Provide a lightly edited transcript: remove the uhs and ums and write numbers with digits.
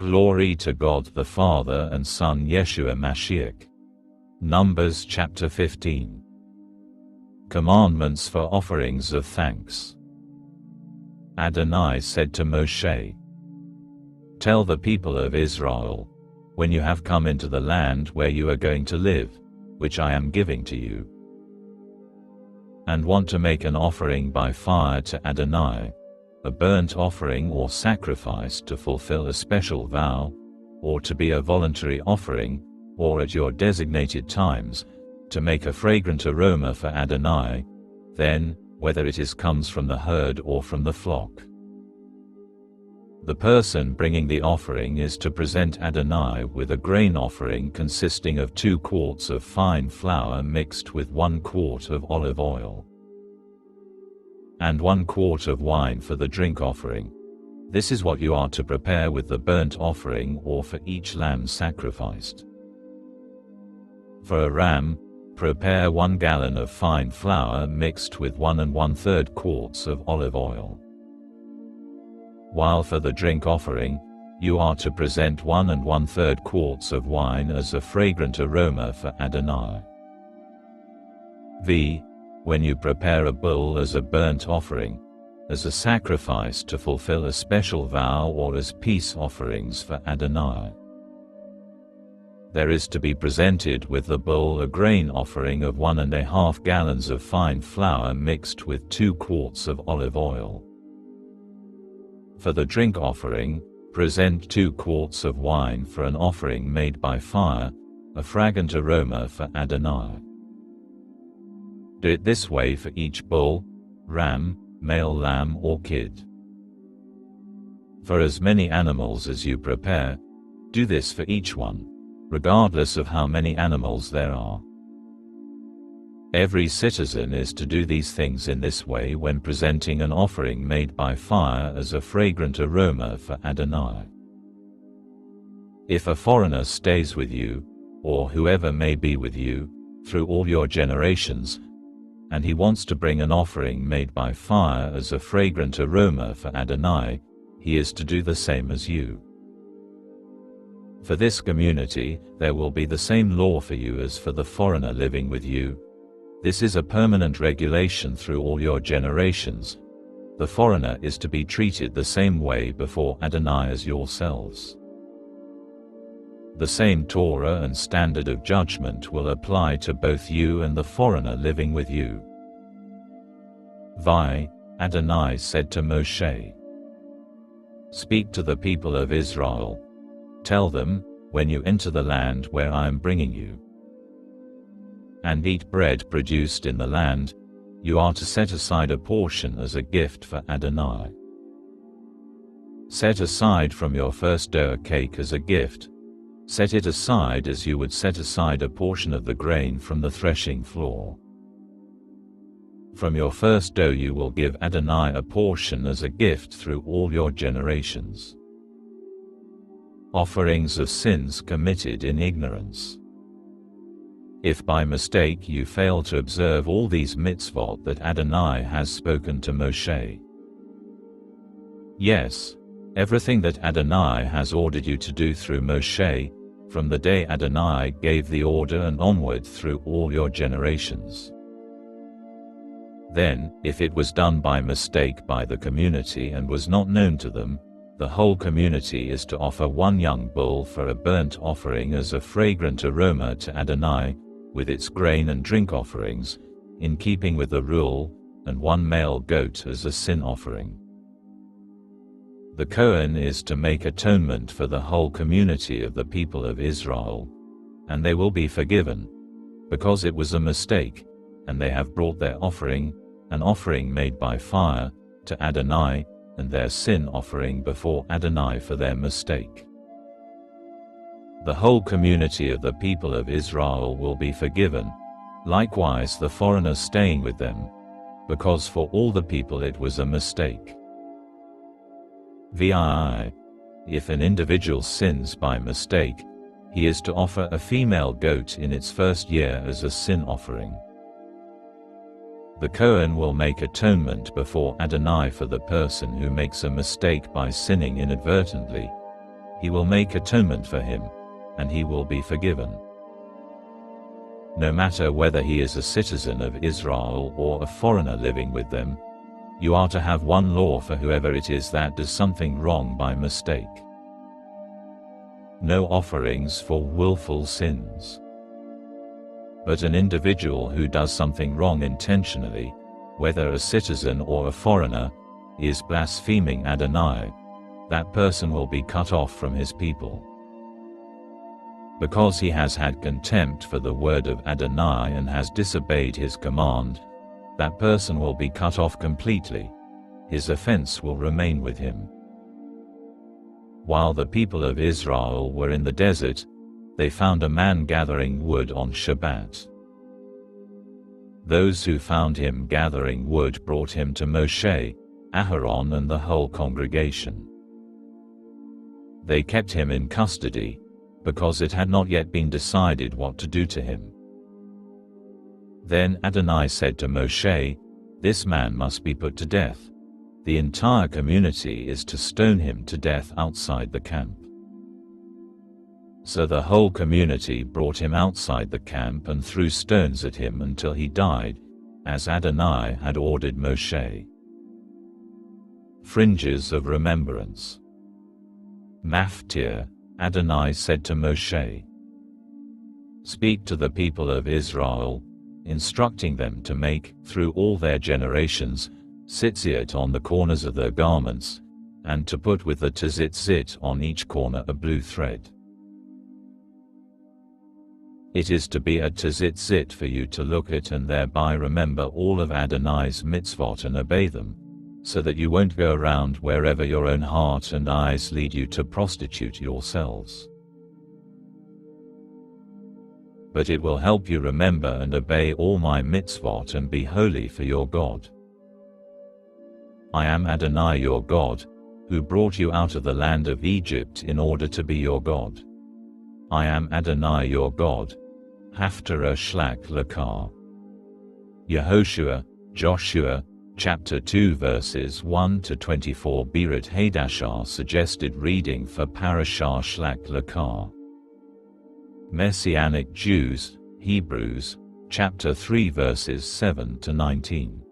Glory to God the Father and Son Yeshua Mashiach. Numbers chapter 15. Commandments for offerings of thanks. Adonai said to Moshe, "Tell the people of Israel, when you have come into the land where you are going to live, which I am giving to you, and want to make an offering by fire to Adonai, a burnt offering or sacrifice to fulfill a special vow, or to be a voluntary offering, or at your designated times, to make a fragrant aroma for Adonai, then, whether it comes from the herd or from the flock, the person bringing the offering is to present Adonai with a grain offering consisting of 2 quarts of fine flour mixed with 1 quart of olive oil, and 1 quart of wine for the drink offering. This is what you are to prepare with the burnt offering or for each lamb sacrificed. For a ram, prepare 1 gallon of fine flour mixed with 1 1/3 quarts of olive oil. While for the drink offering, you are to present 1 1/3 quarts of wine as a fragrant aroma for Adonai. When you prepare a bull as a burnt offering, as a sacrifice to fulfill a special vow or as peace offerings for Adonai, there is to be presented with the bull a grain offering of 1 1/2 gallons of fine flour mixed with 2 quarts of olive oil. For the drink offering, present 2 quarts of wine for an offering made by fire, a fragrant aroma for Adonai. Do it this way for each bull, ram, male lamb or kid. For as many animals as you prepare, do this for each one, regardless of how many animals there are. Every citizen is to do these things in this way when presenting an offering made by fire as a fragrant aroma for Adonai. If a foreigner stays with you, or whoever may be with you, through all your generations, and he wants to bring an offering made by fire as a fragrant aroma for Adonai, he is to do the same as you. For this community, there will be the same law for you as for the foreigner living with you. This is a permanent regulation through all your generations. The foreigner is to be treated the same way before Adonai as yourselves. The same Torah and standard of judgment will apply to both you and the foreigner living with you. Adonai said to Moshe, "Speak to the people of Israel. Tell them, when you enter the land where I am bringing you, and eat bread produced in the land, you are to set aside a portion as a gift for Adonai. Set aside from your first dough a cake as a gift. Set it aside as you would set aside a portion of the grain from the threshing floor. From your first dough you will give Adonai a portion as a gift through all your generations." Offerings of sins committed in ignorance. If by mistake you fail to observe all these mitzvot that Adonai has spoken to Moshe, yes, everything that Adonai has ordered you to do through Moshe, from the day Adonai gave the order and onward through all your generations. Then, if it was done by mistake by the community and was not known to them, the whole community is to offer 1 young bull for a burnt offering as a fragrant aroma to Adonai, with its grain and drink offerings, in keeping with the rule, and 1 male goat as a sin offering. The Kohen is to make atonement for the whole community of the people of Israel, and they will be forgiven, because it was a mistake, and they have brought their offering, an offering made by fire, to Adonai, and their sin offering before Adonai for their mistake. The whole community of the people of Israel will be forgiven, likewise the foreigner staying with them, because for all the people it was a mistake. If an individual sins by mistake, he is to offer a female goat in its first year as a sin offering. The Kohen will make atonement before Adonai for the person who makes a mistake by sinning inadvertently. He will make atonement for him, and he will be forgiven. No matter whether he is a citizen of Israel or a foreigner living with them, you are to have one law for whoever it is that does something wrong by mistake. No offerings for willful sins. But an individual who does something wrong intentionally, whether a citizen or a foreigner, is blaspheming Adonai. That person will be cut off from his people. Because he has had contempt for the word of Adonai and has disobeyed his command, that person will be cut off completely. His offense will remain with him. While the people of Israel were in the desert, they found a man gathering wood on Shabbat. Those who found him gathering wood brought him to Moshe, Aharon and the whole congregation. They kept him in custody, because it had not yet been decided what to do to him. Then Adonai said to Moshe, "This man must be put to death. The entire community is to stone him to death outside the camp." So the whole community brought him outside the camp and threw stones at him until he died, as Adonai had ordered Moshe. Fringes of remembrance. Maftir, Adonai said to Moshe, "Speak to the people of Israel, instructing them to make, through all their generations, tzitzit on the corners of their garments, and to put with the tzitzit on each corner a blue thread. It is to be a tzitzit for you to look at and thereby remember all of Adonai's mitzvot and obey them, so that you won't go around wherever your own heart and eyes lead you to prostitute yourselves. But it will help you remember and obey all my mitzvot and be holy for your God. I am Adonai your God, who brought you out of the land of Egypt in order to be your God. I am Adonai your God. Haftarah Shlach Lakar." Yehoshua, Joshua, chapter 2 verses 1 to 24. Birat Hadashah suggested reading for Parashah Shlach Lakar. Messianic Jews, Hebrews, chapter 3 verses 7 to 19.